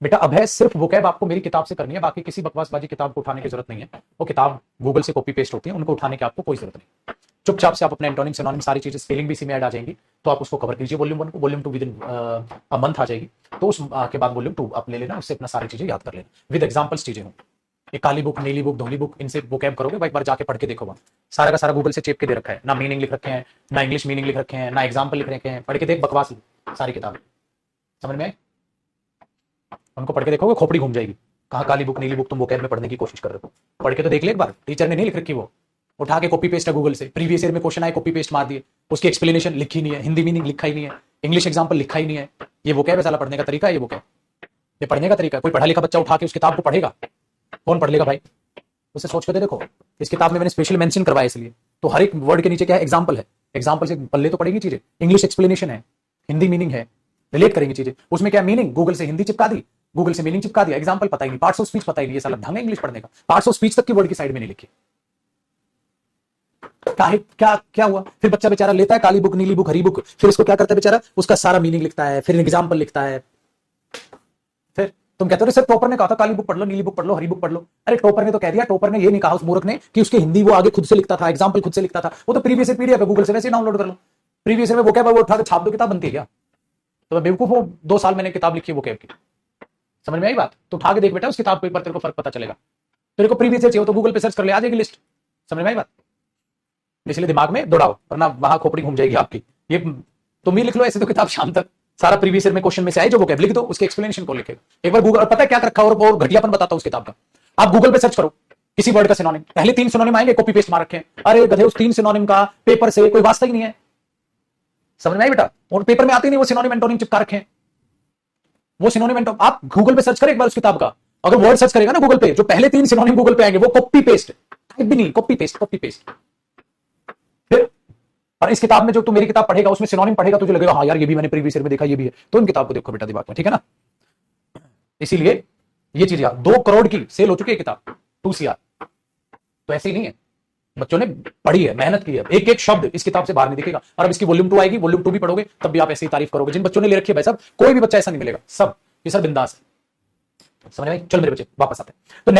बेटा अब है सिर्फ वोकैब आपको मेरी किताब से करनी है, बाकी किसी बकवासबाजी किताब को उठाने की जरूरत नहीं है। वो किताब गूगल से कॉपी पेस्ट होती है, उनको उठाने की आपको कोई जरूरत नहीं। चुपचाप से आप अपने एंटोनिम सिनोनिम सारी चीजें स्पेलिंग भी इसी में ऐड आ जाएंगी, तो आप उसको कवर कीजिए वॉल्यूम 1 को। Volume 2 within a month आ जाएगी, तो उस के बाद वॉल्यूम 2 आप ले लेना, उससे अपना सारी चीजें याद कर लेना विद एग्जांपल्स चीजें हो। ये काली बुक, नीली बुक, धोली बुक, इनसे वोकैब करोगे भाई, एक बार जाके पढ़ के देखो, वहां सारा का सारा गूगल से चेप के दे रखा है, ना मीनिंग लिख रखे हैं, ना इंग्लिश मीनिंग लिख रखे हैं, ना एग्जाम्पल लिख रखे हैं। पढ़ के देख, बकवास सारी किताब समझ में आई? उनको पढ़ के देखोगे खोपड़ी घूम जाएगी। कहाँ काली बुक नीली बुक तुम वोकैब में पढ़ने की कोशिश कर रहे हो? पढ़ के तो देख ले एक बार, टीचर ने नहीं लिख रखी, वो उठा के कॉपी पेस्ट है गूगल से। प्रीवियस ईयर में क्वेश्चन आए, कॉपी पेस्ट मार दिए, उसकी एक्सप्लेनेशन लिखी नहीं है, हिंदी मीनिंग लिखा ही नहीं है, इंग्लिश एग्जाम्पल लिखा ही नहीं है। ये वोकैब है साला, पढ़ने का तरीका है ये वोकैब, ये पढ़ने का तरीका। कोई पढ़ा लिखा बच्चा उठा के उस किताब को पढ़ेगा? कौन पढ़ लेगा भाई? उसे सोच के देखो, इस किताब में मैंने स्पेशल मेंशन करवाया इसलिए, तो हर एक वर्ड के नीचे क्या है? एग्जाम्पल है। एग्जाम्पल से पल्ले तो पड़ेगी चीजें, इंग्लिश एक्सप्लेनेशन है, हिंदी मीनिंग है, रिलेट करेंगी चीजें। उसमें क्या मीनिंग, गूगल से हिंदी चिपका दी, गूगल से मीनिंग चिपका दिया, एग्जाम्पल पता ही नहीं, पार्ट्स ऑफ स्पीच पता ही नहीं। ये साला ढंग है इंग्लिश पढ़ने का, पार्ट्स ऑफ स्पीच तक की वर्ड की साइड में नहीं लिखी। क्या क्या हुआ फिर? बच्चा बेचारा लेता है काली बुक नीली बुक हरी बुक, फिर इसको क्या करता है बेचारा? उसका सारा मीनिंग लिखता है, फिर एग्जाम्पल लिखता है। फिर तुम कहते हो सर टॉपर ने कहा था काली बुक पढ़ लो, नीली बुक पढ़ लो, हरी बुक पढ़ लो। अरे टॉपर ने तो कह दिया, टॉपर ने ये नहीं कहा उस मूर्ख ने कि उसके हिंदी वो आगे खुद से लिखता था, एग्जाम्पल खुद से लिखता था। वो तो प्रीवियस पीडीएफ है, गूगल से वैसे डाउनलोड कर लो। प्रीवियस में वो क्या वो उठा के छाप दो, किताब बनती है क्या? तो मैं बेवकूफ हूं? 2 साल मैंने किताब लिखी है वो कैब की, समझ में आई बात? तो उठा के देख बेटा उस किताब के ऊपर, तेरे को फर्क पता चलेगा। तेरे को प्रीवियस चाहिए तो गूगल पे सर्च कर ले, आ जाएगी लिस्ट। समझ में आई बात? इसलिए दिमाग में दौड़ाओ, वरना वहां खोपड़ी घूम जाएगी आपकी। ये तुम ही लिख लो ऐसे तो किताब शाम तक, सारा प्रीवियस ईयर में क्वेश्चन में से आए जो वो कैब लिख दो, उसके एक्सप्लेनेशन को लिखेगा एक बार गूगल। पता है क्या रखा और घटियापन बताता हूं उस किताब का। आप गूगल पे सर्च करो किसी वर्ड का सिनोनिम, पहले 3 सिनोनिम आएंगे, कॉपी पेस्ट मार रखे हैं। अरे गधे, उस 3 सिनोनिम का पेपर से कोई वास्ता ही नहीं है। समझ में आई बेटा? और पेपर में आते ही नहीं वो सिनोनिम एंटोनिम चिपका रखे हैं, वो सिनोनिम एंटोनिम। आप गूगल पे सर्च करें एक बार उस किताब का, अगर वर्ड सर्च करेगा ना गूगल पे, जो पहले 3 सिनोनिम गूगल पे आएंगे वो कॉपी पेस्ट, टाइप भी नहीं, कॉपी पेस्ट कॉपी पेस्ट। फिर और इस किताब में जो तू मेरी किताब पढ़ेगा उसमें सिनोनिम पढ़ेगा, तुझे लगेगा हाँ यार ये भी मैंने प्रीवियस ईयर में देखा, ये भी है। तो इन किताब को देखो बेटा दिमाग में, ठीक है ना? इसीलिए ये चीज यार 2 करोड़ की सेल हो चुकी है किताब, 2 CR। तो ऐसे ही नहीं है, बच्चों ने पढ़ी है, मेहनत की है, एक एक शब्द इस किताब से बाहर नहीं दिखेगा। और अब इसकी वॉल्यूम 2 आएगी, वॉल्यूम 2 भी पढ़ोगे तब भी आप ऐसे ही तारीफ करोगे। जिन बच्चों ने ले रखी है भाई साहब, कोई भी बच्चा ऐसा नहीं मिलेगा, सब ये सर बिंदास है। समझ में आई? चल मेरे बच्चे वापस आते हैं तो